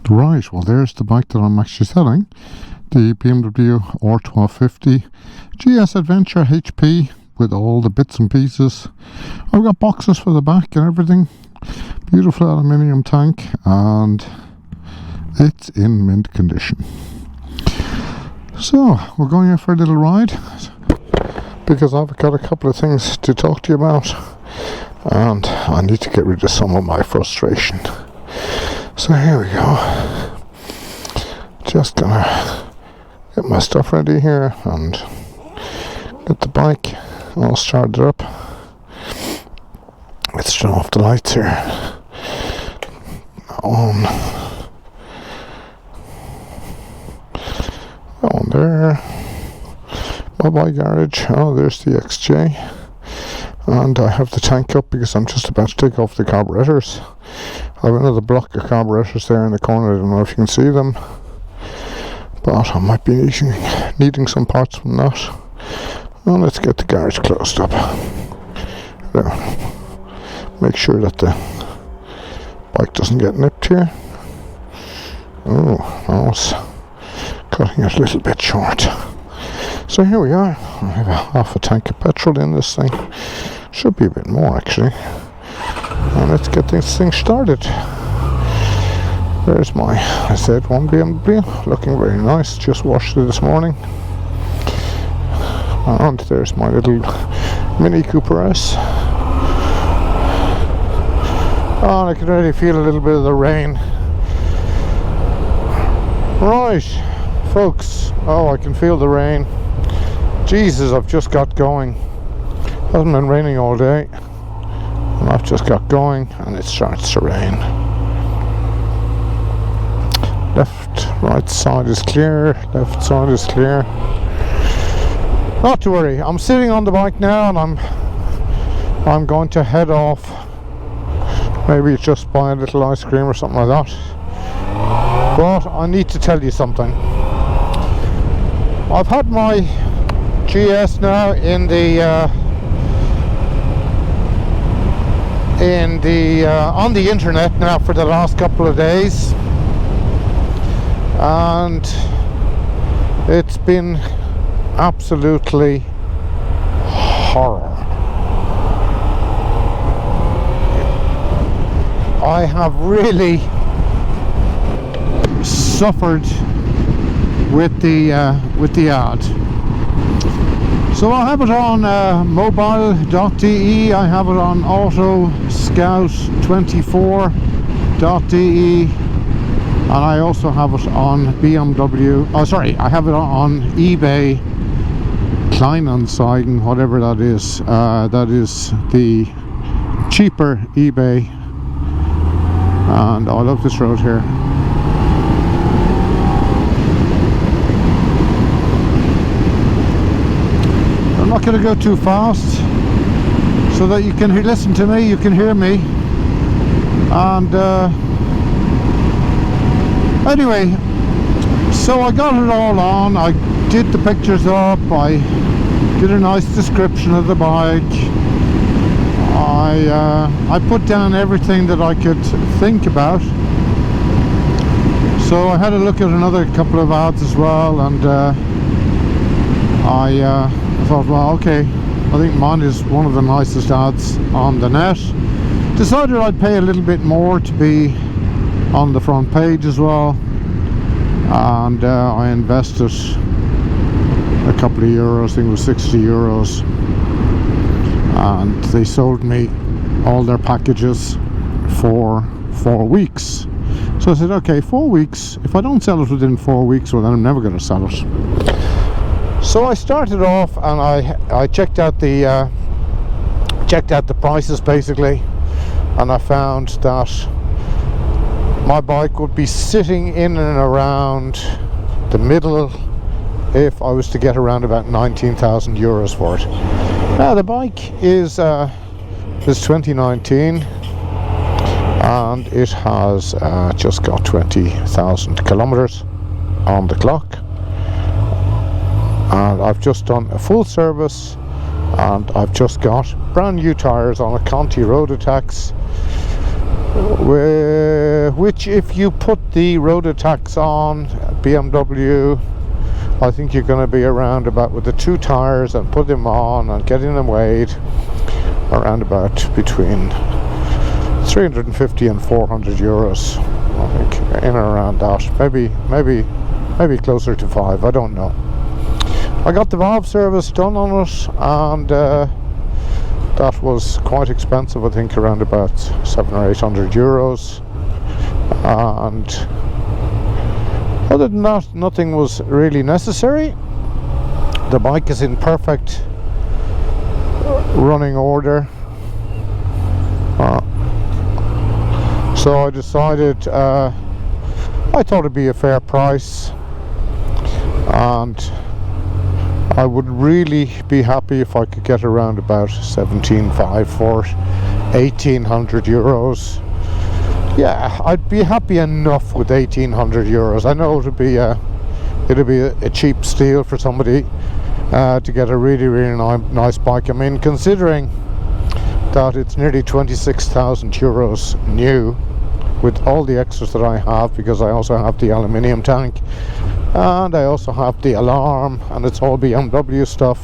Right, well there's the bike that I'm actually selling, the BMW R1250GS Adventure HP with all the bits and pieces. I've got boxes for the back and everything, beautiful aluminium tank, and it's in mint condition. So we're going out for a little ride because I've got a couple of things to talk to you about and I need to get rid of some of my frustration. So here we go. Just gonna get my stuff ready here and get the bike all started up. Let's turn off the lights here. On there. My garage. Oh, there's the XJ. And I have the tank up because I'm just about to take off the carburetors. I have another block of carburetors there in the corner. I don't know if you can see them, but I might be needing some parts from that. Well, let's get the garage closed up. There. Make sure that the bike doesn't get nipped here. Oh, I was cutting it a little bit short. So here we are. I have half a tank of petrol in this thing. Should be a bit more actually. And let's get this thing started. There's my Z1 BMW, looking very nice. Just washed it this morning. And there's my little Mini Cooper S. Oh, I can already feel a little bit of the rain. Right, folks. Oh, I can feel the rain. Jesus, I've just got going. Hasn't been raining all day. And I've just got going and it starts to rain. Left, right side is clear. Left side is clear. Not to worry. I'm sitting on the bike now and I'm going to head off. Maybe just buy a little ice cream or something like that. But I need to tell you something. I've had my GS now on the internet now for the last couple of days, and it's been absolutely horror. I have really suffered with the ad. So I have it on mobile.de, I have it on autoscout24.de, and I also have it on BMW, I have it on eBay Kleinanzeigen, whatever that is. That is the cheaper eBay, and I love this road here. I'm not going to go too fast so that you can listen to me, you can hear me. And anyway, so I got it all on. I did the pictures up, I did a nice description of the bike, I put down everything that I could think about. So I had a look at another couple of ads as well, and I thought, well, okay, I think mine is one of the nicest ads on the net. Decided I'd pay a little bit more to be on the front page as well, and I invested a couple of euros, I think it was 60 euros, and they sold me all their packages for 4 weeks. So I said, okay, 4 weeks, if I don't sell it within 4 weeks, well then I'm never going to sell it. So I started off and I checked out the prices basically, and I found that my bike would be sitting in and around the middle if I was to get around about 19,000 euros for it. Now the bike is 2019 and it has just got 20,000 kilometers on the clock. And I've just done a full service and I've just got brand new tires on a Conti Road Attacks which if you put the road attacks on BMW, I think you're going to be around about, with the 2 tires and put them on and getting them weighed, around about between 350 and 400 euros. I think in and around that, maybe closer to 5, I don't know. I got the valve service done on it, and that was quite expensive, I think around about 700 or 800 euros. And other than that, nothing was really necessary. The bike is in perfect running order. So I decided, I thought it'd be a fair price, and I would really be happy if I could get around about 17.5 for 1,800 euros. Yeah, I'd be happy enough with 1,800 euros. I know it'd be a cheap steal for somebody to get a really nice bike. I mean, considering that it's nearly 26,000 euros new, with all the extras that I have, because I also have the aluminium tank and I also have the alarm, and it's all BMW stuff,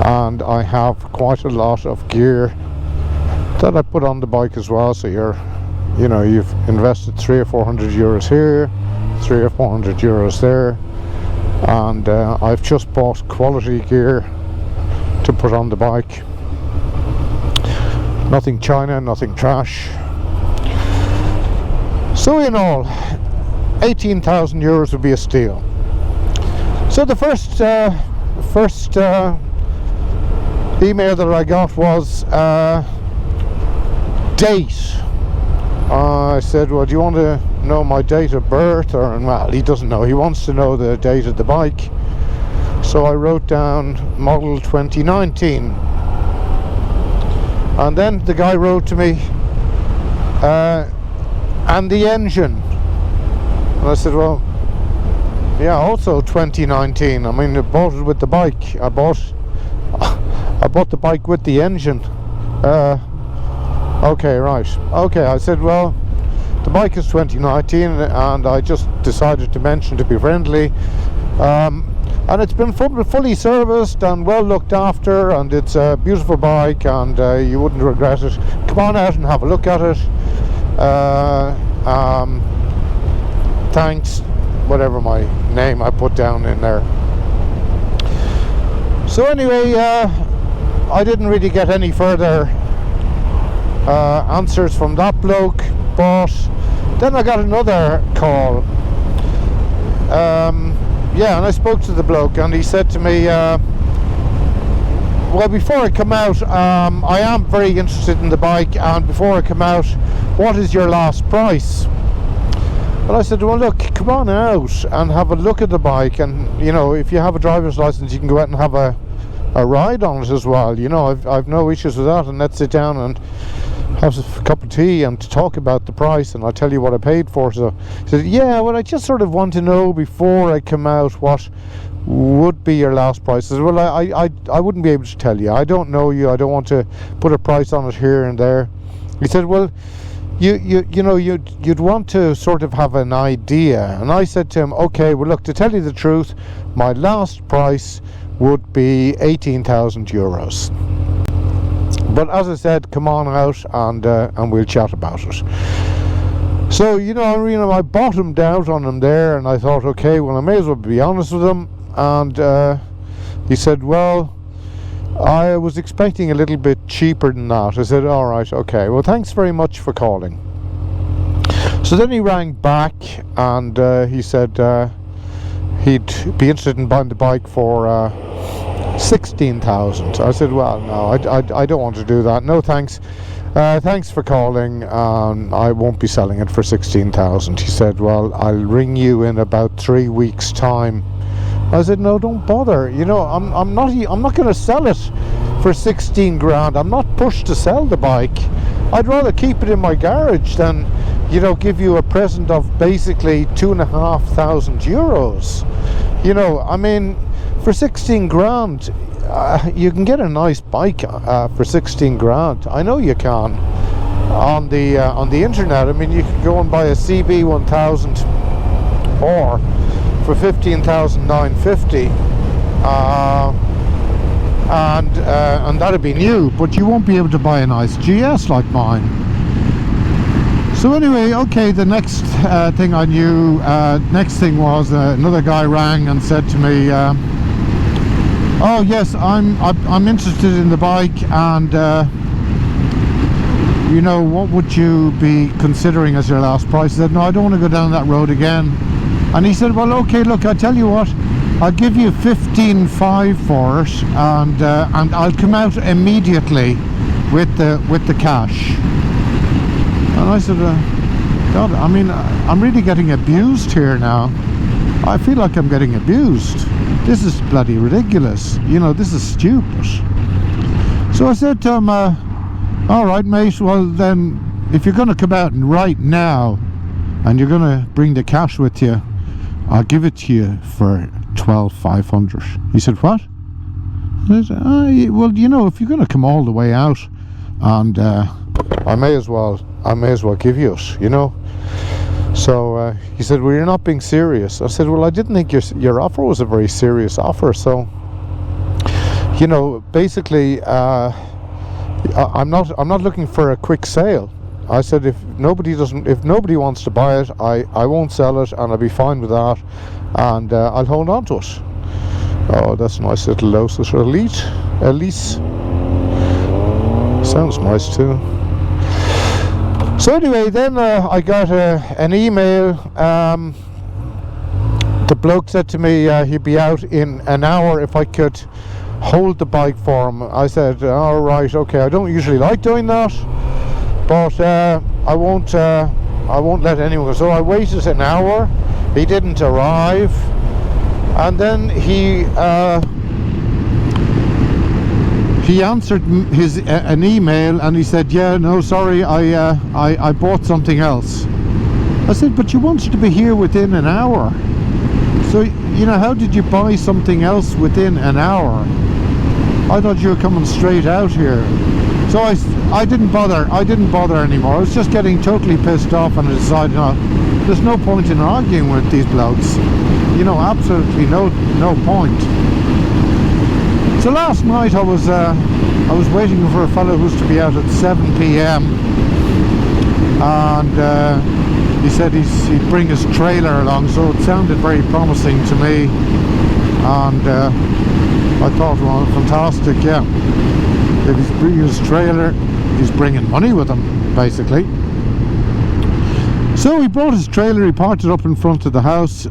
and I have quite a lot of gear that I put on the bike as well. So you've invested 300 or 400 euros here, 300 or 400 euros there, and I've just bought quality gear to put on the bike. Nothing China, nothing trash. So in all, 18,000 euros would be a steal. So the first email that I got was date. I said, well, do you want to know my date of birth? Well, he doesn't know. He wants to know the date of the bike. So I wrote down model 2019. And then the guy wrote to me, and the engine. And I said, well, yeah, also 2019. I mean, I bought it with the bike. I bought the bike with the engine. Okay, right. Okay, I said, well, the bike is 2019, and I just decided to mention to be friendly. And it's been fully serviced and well looked after, and it's a beautiful bike, and you wouldn't regret it. Come on out and have a look at it. Thanks, whatever my name I put down in there. So anyway, I didn't really get any further answers from that bloke, but then I got another call. Yeah, and I spoke to the bloke, and he said to me, well, before I come out, I am very interested in the bike, and before I come out, what is your last price? And I said, well, look, come on out and have a look at the bike, and if you have a driver's license, you can go out and have a ride on it as well. I've no issues with that, and let's sit down and have a cup of tea and talk about the price, and I'll tell you what I paid for. So he said, yeah, well, I just sort of want to know before I come out what would be your last price. I said, well, I wouldn't be able to tell you. I don't know you. I don't want to put a price on it here and there. He said, well, you'd want to sort of have an idea. And I said to him, okay, well, look, to tell you the truth, my last price would be 18,000 euros. But as I said, come on out and we'll chat about it. So I bottomed out on him there, and I thought, okay, well, I may as well be honest with him. And he said, well, I was expecting a little bit cheaper than that. I said, all right, okay, well, thanks very much for calling. So then he rang back, and he said he'd be interested in buying the bike for 16,000. I said, well, no, I don't want to do that. No, thanks. Thanks for calling. I won't be selling it for 16,000. He said, well, I'll ring you in about 3 weeks' time. I said, no, don't bother. I'm not going to sell it for 16 grand. I'm not pushed to sell the bike. I'd rather keep it in my garage than, give you a present of basically 2,500 euros. I mean, for 16 grand, you can get a nice bike for 16 grand. I know you can. on the internet. I mean, you could go and buy a CB1000 or for 15,950, and that'd be new, but you won't be able to buy a nice GS like mine. So anyway, okay, the next thing I knew, next thing was another guy rang and said to me, oh yes, I'm interested in the bike, and you know, what would you be considering as your last price? I said, no, I don't want to go down that road again. And he said, well, okay, look, I tell you what, I'll give you 15,500 for it, and I'll come out immediately with the cash. And I said, God, I mean, I'm really getting abused here now. I feel like I'm getting abused. This is bloody ridiculous. You know, this is stupid. So I said to him, all right, mate, well then, if you're going to come out right now and you're going to bring the cash with you, I'll give it to you for 12,500. He said, what? I said, well, you know, if you're going to come all the way out, and I may as well give you it, you know. So he said, well, you're not being serious. I said, well, I didn't think your offer was a very serious offer. So, you know, basically, I'm not looking for a quick sale. I said, if nobody wants to buy it, I won't sell it, and I'll be fine with that, and I'll hold on to it. Oh, that's a nice little Lotus Elise. Sounds nice too. So anyway, then I got an email. The bloke said to me he'd be out in an hour if I could hold the bike for him. I said, all right, okay, I don't usually like doing that, but I won't let anyone go. So I waited an hour. He didn't arrive, and then he answered an email, and he said, yeah, no, sorry, I bought something else. I said, but you wanted to be here within an hour. So, you know, how did you buy something else within an hour? I thought you were coming straight out here. So I didn't bother anymore. I was just getting totally pissed off, and I decided, no, there's no point in arguing with these blokes. You know, absolutely no point. So last night I was waiting for a fellow who's to be out at 7 p.m. and he said he'd bring his trailer along, so it sounded very promising to me, and I thought, well, fantastic, yeah. If he's bringing his trailer, he's bringing money with him, basically. So he brought his trailer, he parked it up in front of the house.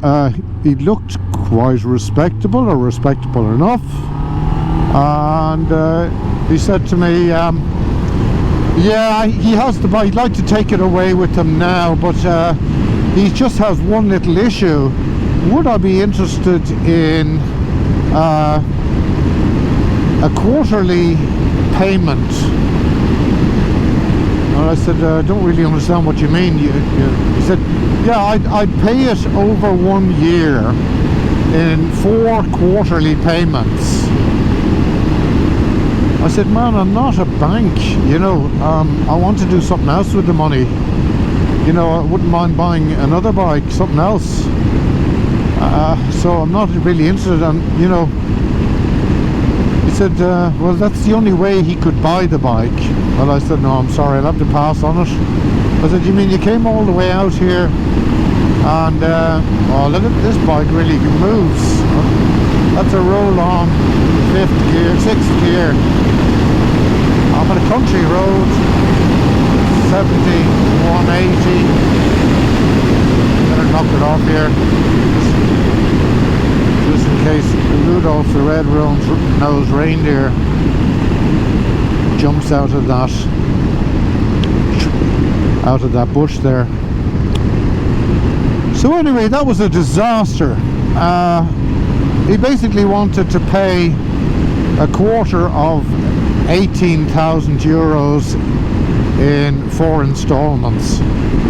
He looked quite respectable, or respectable enough. And he said to me, yeah, he has the bike, he'd like to take it away with him now, but he just has one little issue. Would I be interested in a quarterly payment? And I said, I don't really understand what you mean. He said, yeah, I'd pay it over 1 year in 4 quarterly payments. I said, man, I'm not a bank, you know, I want to do something else with the money. You know, I wouldn't mind buying another bike, something else. So I'm not really interested in, you know. He said, well, that's the only way he could buy the bike. Well, I said, no, I'm sorry, I'll have to pass on it. I said, you mean you came all the way out here, and, oh, look at this bike, really moves. That's a roll-on 6th gear. I'm on a country road, 70, 180. Better knock it off here, just in case Rudolph the red-nosed reindeer jumps out of that bush there. So anyway, that was a disaster. He basically wanted to pay a quarter of 18,000 euros in 4 installments.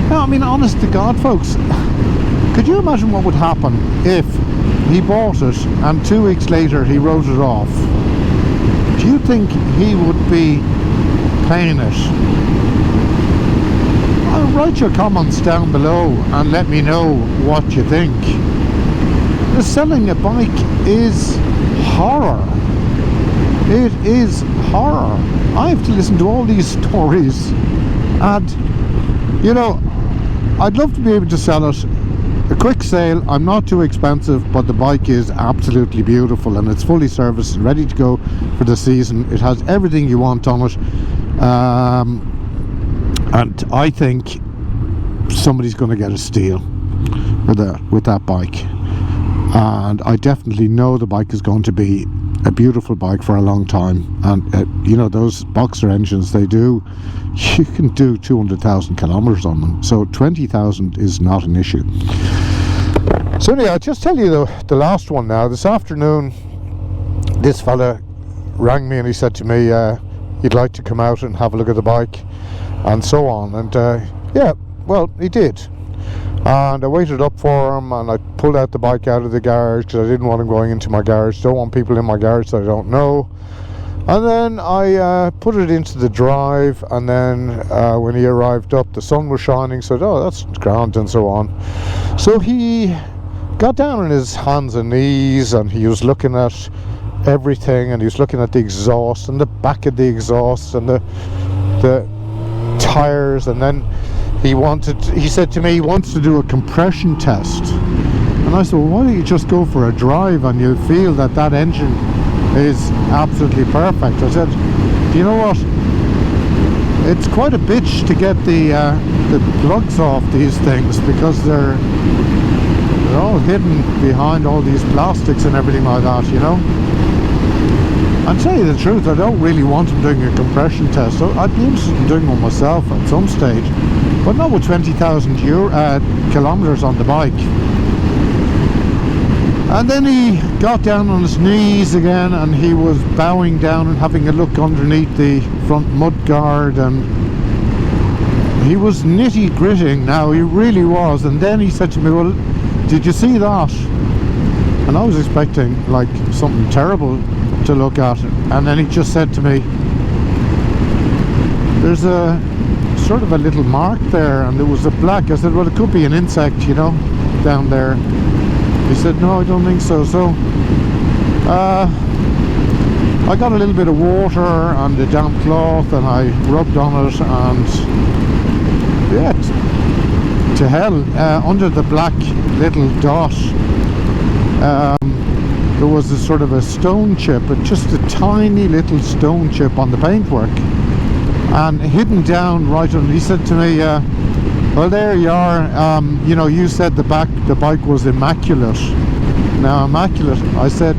Now, I mean, honest to God, folks, could you imagine what would happen if he bought it and 2 weeks later he wrote it off? Do you think he would be paying it? write your comments down below and let me know what you think. Selling a bike is horror. It is horror. I have to listen to all these stories, and you know, I'd love to be able to sell it. A quick sale. I'm not too expensive, but the bike is absolutely beautiful, and it's fully serviced and ready to go for the season. It has everything you want on it, and I think somebody's going to get a steal with that bike. And I definitely know the bike is going to be a beautiful bike for a long time. And you know, those boxer engines, you can do 200,000 kilometers on them, so 20,000 is not an issue. So anyway, I'll just tell you the last one now. This afternoon, this fella rang me and he said to me he'd like to come out and have a look at the bike and so on. And yeah, well, he did. And I waited up for him, and I pulled out the bike out of the garage because I didn't want him going into my garage. Don't want people in my garage that I don't know. And then I put it into the drive, and then when he arrived up, the sun was shining, so oh, that's grand, and so on. So he got down on his hands and knees, and he was looking at everything, and he was looking at the exhaust and the back of the exhaust and the tires, and then he said to me he wants to do a compression test. And I said, well, why don't you just go for a drive and you'll feel that engine is absolutely perfect. I said, do you know what, it's quite a bitch to get the plugs off these things, because they're all hidden behind all these plastics and everything like that, you know. And to tell you the truth, I don't really want him doing a compression test. So I'd be interested in doing one myself at some stage, but not with 20,000 kilometers on the bike. And then he got down on his knees again, and he was bowing down and having a look underneath the front mudguard, and he was nitty-gritting now, he really was. And then he said to me, well, did you see that? And I was expecting like something terrible to look at, and then he just said to me, there's a sort of a little mark there, and there was a black. I said, well, it could be an insect, you know, down there. He said, no, I don't think so. So I got a little bit of water and a damp cloth, and I rubbed on it, and yeah, to hell, under the black little dot there was a sort of a stone chip, just a tiny little stone chip on the paintwork, and hidden down right on. He said to me, well, there you are, you know, you said the bike was immaculate. Now, immaculate, I said,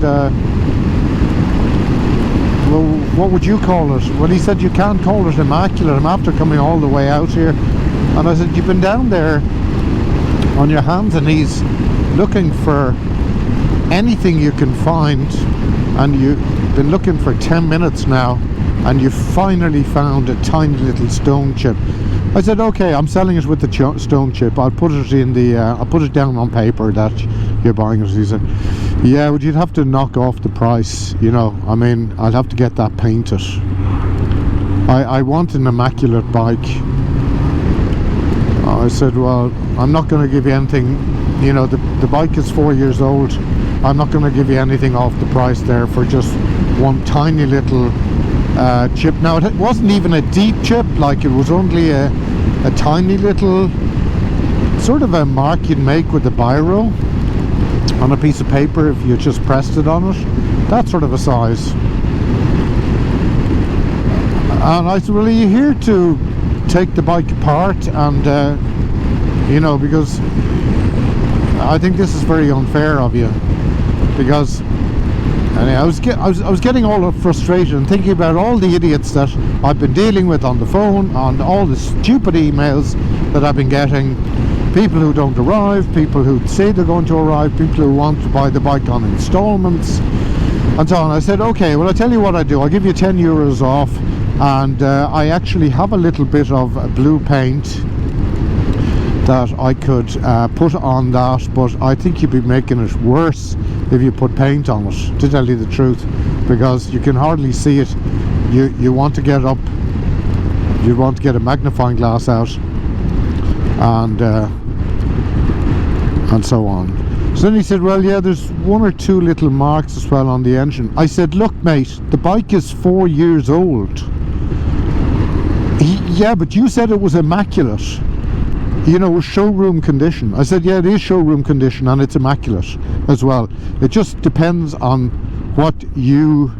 well, what would you call it? Well, he said, you can't call it immaculate. I'm after coming all the way out here. And I said, you've been down there on your hands and knees looking for anything you can find, and you've been looking for 10 minutes now, and you finally found a tiny little stone chip. I said, okay, I'm selling it with the stone chip. I'll put it in the I'll put it down on paper that you're buying it. He said, yeah, but you'd have to knock off the price, you know. I mean, I'll have to get that painted. I want an immaculate bike. I said, well, I'm not going to give you anything, you know, the bike is 4 years old. I'm not going to give you anything off the price there for just one tiny little chip. Now, it wasn't even a deep chip, like it was only a tiny little sort of a mark you'd make with a biro on a piece of paper if you just pressed it on it, that sort of a size. And I said, well, are you here to take the bike apart? And you know, because I think this is very unfair of you, because and I was getting all frustrated and thinking about all the idiots that I've been dealing with on the phone, on all the stupid emails that I've been getting, people who don't arrive, people who say they're going to arrive, people who want to buy the bike on installments, and so on. I said, okay, well, I'll tell you what I do. I'll give you 10 euros off, and I actually have a little bit of blue paint that I could put on that, but I think you'd be making it worse if you put paint on it, to tell you the truth, because you can hardly see it. You want to get up, you want to get a magnifying glass out and so on. So then he said, well, yeah, there's 1 or 2 little marks as well on the engine. I said, look, mate, the bike is 4 years old. Yeah, but you said it was immaculate. You know, showroom condition. I said, yeah, it is showroom condition, and it's immaculate as well. It just depends on what you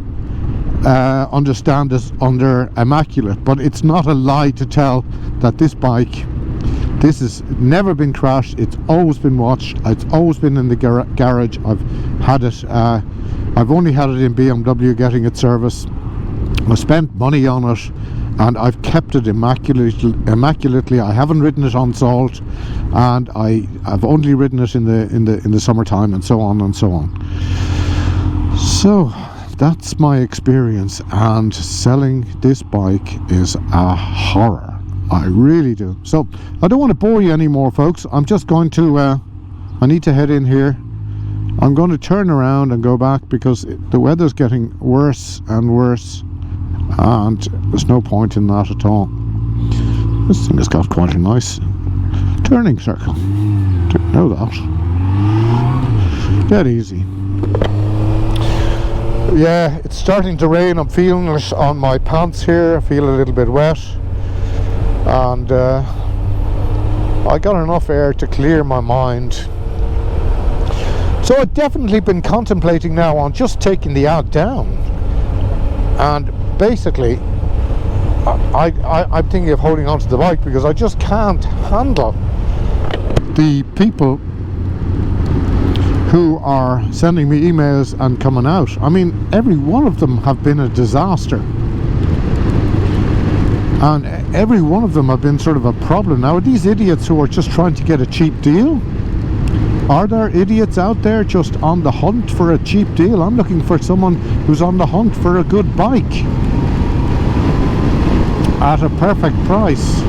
understand as under immaculate. But it's not a lie to tell that this bike, this has never been crashed. It's always been watched. It's always been in the garage. I've had it. I've only had it in BMW getting it serviced. I spent money on it, and I've kept it immaculately. I haven't ridden it on salt, and I've only ridden it in the summertime, and so on and so on. So that's my experience, and selling this bike is a horror. I really do. So I don't want to bore you anymore, folks. I'm just going to I need to head in here. I'm going to turn around and go back because the weather's getting worse and worse, and there's no point in that at all. This thing has got quite a nice turning circle. Didn't know that. Dead easy. Yeah, it's starting to rain. I'm feeling it on my pants here. I feel a little bit wet, and I got enough air to clear my mind. So I've definitely been contemplating now on just taking the ad down, and basically I'm thinking of holding on to the bike because I just can't handle the people who are sending me emails and coming out. I mean, every one of them have been a disaster, and every one of them have been sort of a problem. Now, are these idiots who are just trying to get a cheap deal? Are there idiots out there just on the hunt for a cheap deal? I'm looking for someone who's on the hunt for a good bike at a perfect price,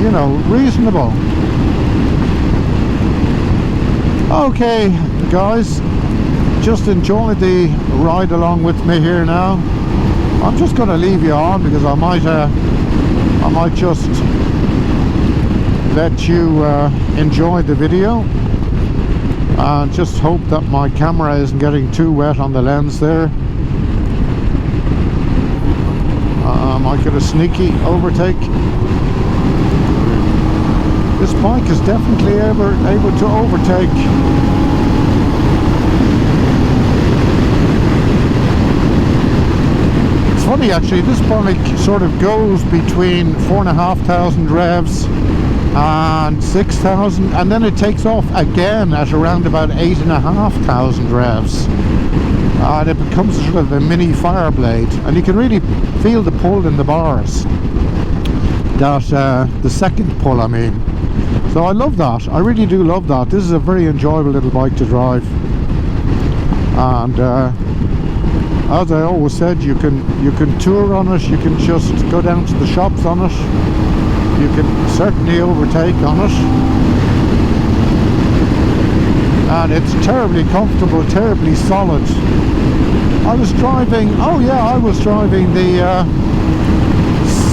you know, reasonable. Okay, guys, just enjoy the ride along with me here now. I'm just going to leave you on because I might just let you enjoy the video, and just hope that my camera isn't getting too wet on the lens there. I might get a sneaky overtake. This bike is definitely able to overtake. It's funny actually, this bike sort of goes between 4,500 revs and 6,000, and then it takes off again at around about 8,500 revs, and it becomes sort of a mini fire blade, and you can really feel the pull in the bars. That the second pull, I mean. So I love that. I really do love that. This is a very enjoyable little bike to drive, and as I always said, you can tour on it. You can just go down to the shops on it. You can certainly overtake on it, and it's terribly comfortable, terribly solid. I was driving the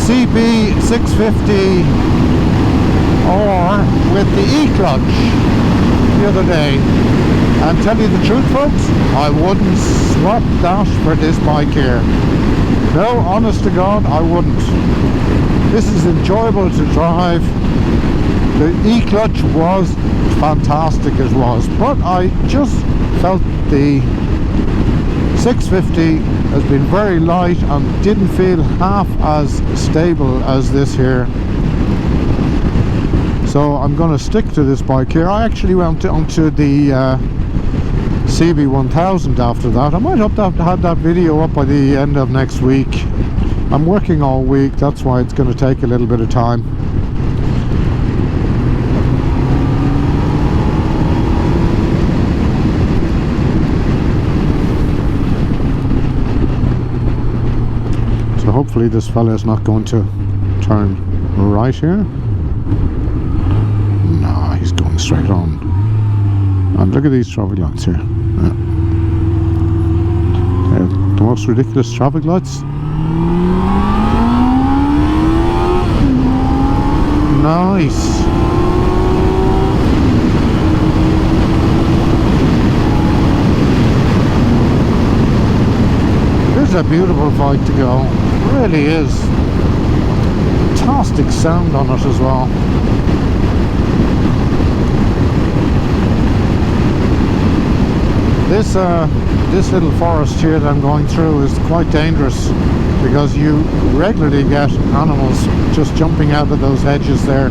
CB650 or with the E-clutch the other day, and tell you the truth, folks, I wouldn't swap that for this bike here. No, honest to God, I wouldn't. This is enjoyable to drive. The E-clutch was fantastic as was, but I just felt the 650 has been very light and didn't feel half as stable as this here. So I'm going to stick to this bike here. I actually went onto the CB1000 after that. I might have had that video up by the end of next week. I'm working all week, that's why it's going to take a little bit of time. So hopefully this fella is not going to turn right here. No, he's going straight on. And look at these traffic lights here. Yeah. The most ridiculous traffic lights. Nice. This is a beautiful bike to go. It really is. Fantastic sound on it as well. This little forest here that I'm going through is quite dangerous because you regularly get animals just jumping out of those hedges there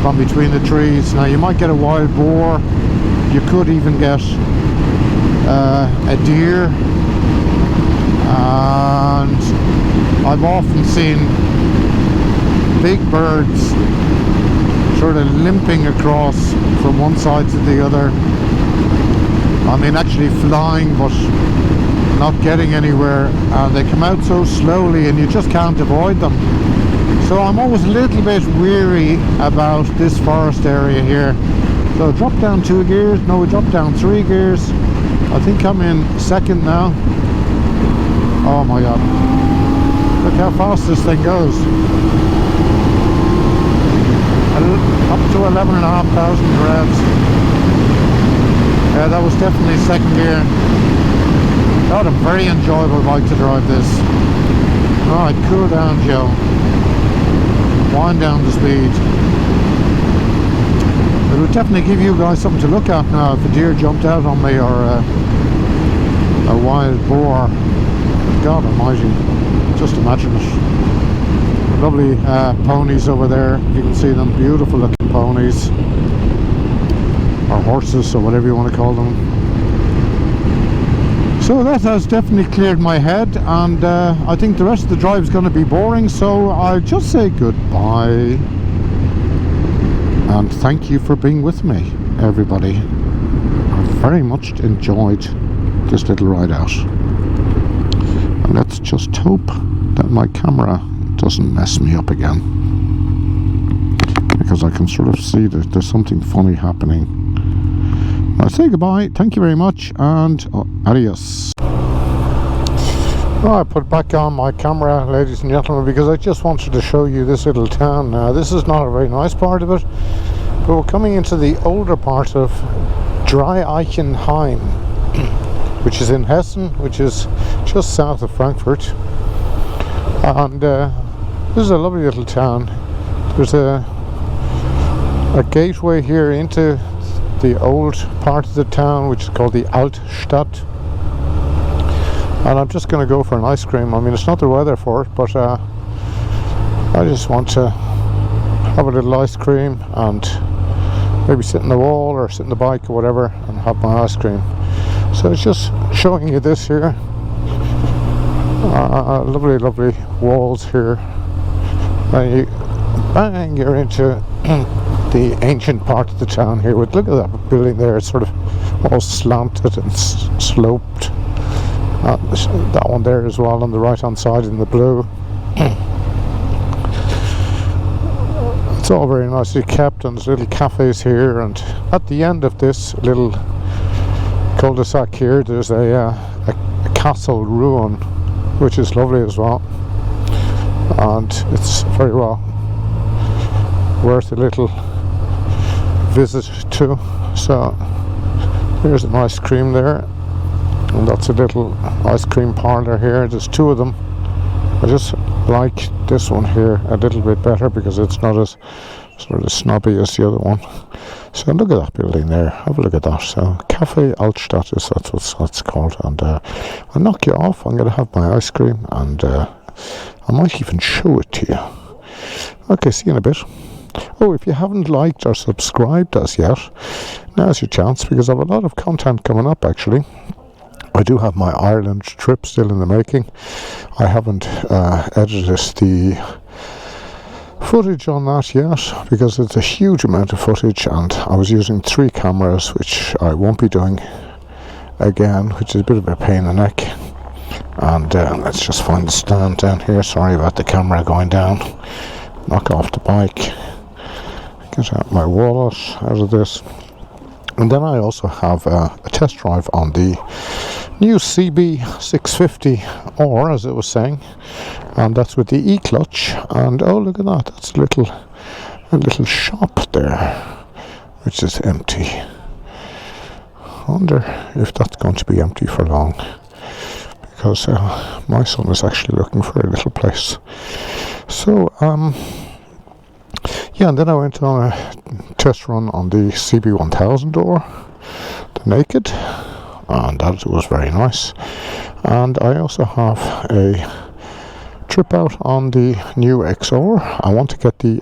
from between the trees. Now you might get a wild boar, you could even get a deer, and I've often seen big birds sort of limping across from one side to the other. I mean, actually flying but not getting anywhere, and they come out so slowly and you just can't avoid them. So I'm always a little bit weary about this forest area here. So drop down 2 gears, no, we drop down 3 gears. I think I'm in second now. Oh my god, look how fast this thing goes. Up to 11,500 revs. Yeah, that was definitely second gear. Not a very enjoyable bike to drive this. Alright, cool down, Joe. Wind down the speed. It would definitely give you guys something to look at now if a deer jumped out on me, or a wild boar. God almighty, just imagine it. Lovely ponies over there, you can see them, beautiful looking ponies, or horses, or whatever you want to call them. So that has definitely cleared my head, and I think the rest of the drive is going to be boring, so I'll just say goodbye. And thank you for being with me, everybody. I very much enjoyed this little ride out. And let's just hope that my camera doesn't mess me up again, because I can sort of see that there's something funny happening. I'll say goodbye, thank you very much, and adios. Well, I put back on my camera, ladies and gentlemen, because I just wanted to show you this little town. Now, this is not a very nice part of it, but we're coming into the older part of Dreieichenheim, which is in Hessen, which is just south of Frankfurt. And this is a lovely little town. There's a gateway here into the old part of the town, which is called the Altstadt. And I'm just going to go for an ice cream. I mean, it's not the weather for it, but I just want to have a little ice cream and maybe sit in the wall or sit in the bike or whatever and have my ice cream. So it's just showing you this here. Lovely, lovely walls here. And you bang, you're into the ancient part of the town here. Look at that building there. It's sort of all slanted and sloped. That one there as well on the right hand side in the blue. It's all very nicely kept, and there's little cafes here, and at the end of this little cul-de-sac here there's a castle ruin, which is lovely as well, and it's very well worth a little visit to. So here's an ice cream there, and that's a little ice cream parlour here. There's 2 of them. I just like this one here a little bit better because it's not as sort of snobby as the other one. So look at that building there, have a look at that. So Cafe Altstadt is that's what it's called, and I'll knock you off. I'm going to have my ice cream, and I might even show it to you. Okay, see you in a bit. Oh, if you haven't liked or subscribed us yet, now's your chance, because I have a lot of content coming up actually. I do have my Ireland trip still in the making. I haven't edited the footage on that yet because it's a huge amount of footage, and I was using 3 cameras, which I won't be doing again, which is a bit of a pain in the neck. And let's just find the stand down here. Sorry about the camera going down. Knock off the bike. Get out my wallet out of this. And then I also have a test drive on the new CB650R, as it was saying, and that's with the E-clutch. And oh, look at that, that's a little a little shop there, which is empty. I wonder if that's going to be empty for long, because my son is actually looking for a little place. So, yeah, and then I went on a test run on the CB1000 door, the Naked, and that was very nice. And I also have a trip out on the new XR. I want to get the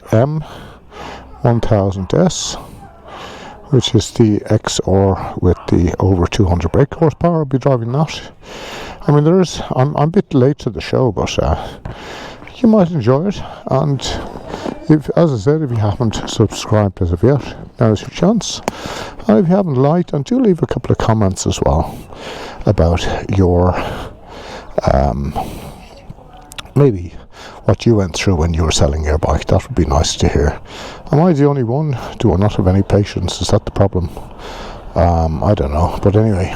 M1000S, which is the XR with the over 200 brake horsepower. I'll be driving that. I mean, I'm a bit late to the show, but you might enjoy it. And as I said, if you haven't subscribed as of yet, now's your chance. And if you haven't liked, and do leave a couple of comments as well about your maybe what you went through when you were selling your bike. That would be nice to hear. Am I the only one? Do I not have any patience? Is that the problem? I don't know. But anyway,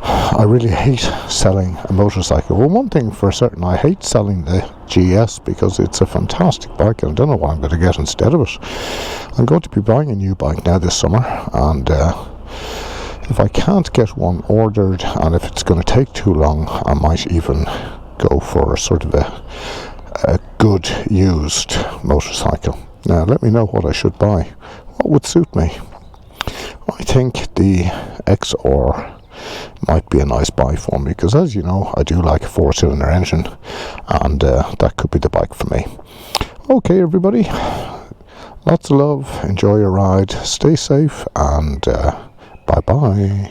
I really hate selling a motorcycle. Well, one thing for certain, I hate selling the GS because it's a fantastic bike and I don't know what I'm going to get instead of it. I'm going to be buying a new bike now this summer, and if I can't get one ordered, and if it's going to take too long, I might even go for sort of a good used motorcycle. Now let me know what I should buy. What would suit me? I think the XR might be a nice buy for me, because as you know, I do like a 4-cylinder engine, and that could be the bike for me. Okay everybody, lots of love, enjoy your ride, stay safe, and bye bye.